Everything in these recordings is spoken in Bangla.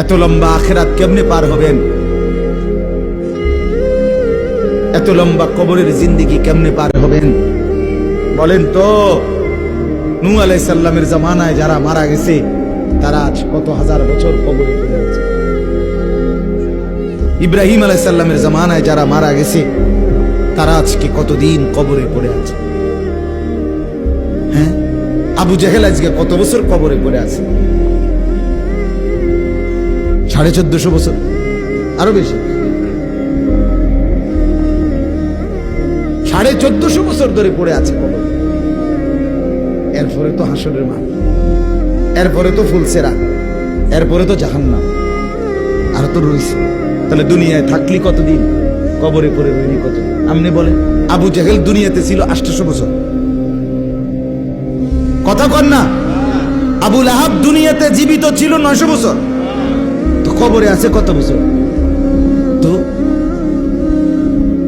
এত লম্বা আখিরাত কেমনে পার হবেন? এত লম্বা কবরের জিন্দেগি কেমনে পার হবেন বলেন তো? নূহ আলাইহিস সালামের জামানায় যারা মারা গেছে তারা আজ কত হাজার বছর কবরে পড়ে আছে। ইব্রাহিম আলাইহিস সালামের জামানায় যারা মারা গেছে তারা আজকে কতদিন কবরে পড়ে আছে। হ্যাঁ, আবু জেহেল আজকে কত বছর কবরে পড়ে আছে? 1450 বছর, আরো বেশি, 1450 বছর ধরে পড়ে আছে কবরে। এরপরে তো হাসরের মাঠ, এরপরে তো ফুলসেরা, এরপরে তো জাহান্নাম, আর তো রইছে। তাহলে দুনিয়ায় থাকলি কতদিন, কবরে পড়ে রইলি কতদিন? আপনি বলেন। আবু জেহেল দুনিয়াতে ছিল 800 বছর, কথা কন না? আবু লাহাব দুনিয়াতে জীবিত ছিল 900 বছর, তো কবরে আছে কত বছর? তো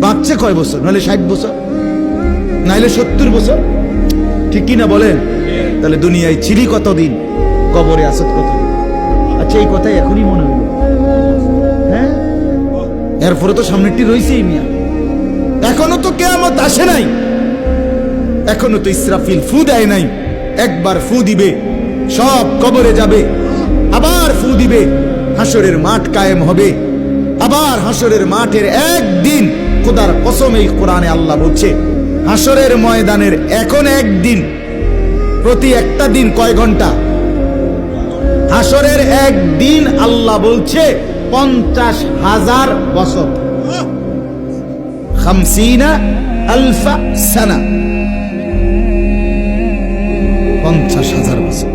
বাঁচছে কয় বছর? নাহলে 60 বছর, নাহলে 70 বছর, ঠিক কিনা বলেন? তাহলে দুনিয়ায় ছিলি কতদিন, কবরে আসত কতদিন? আচ্ছা, এই কথাই এখনই মনে হইল। হ্যাঁ, এরপরে তো সামনেরটি রয়েছেই মিয়া, এখনো তো কিয়ামত আসে নাই, এখনো তো ইসরাফিল ফু দেয় নাই। একবার ফু দিবে, সব কবরে যাবে, আবার ফু দিবে, হাসরের মাঠ কায়েম হবে। আবার হাসরের মাঠের একদিন, খোদার কসম এই কোরআনে আল্লাহ বলছে, হাসরের ময়দানের এখন একদিন, প্রতি একটা দিন কয় ঘন্টা? হাসরের একদিন আল্লাহ বলছে 50,000 বছর, 50,000 সানা, 50,000 বছর।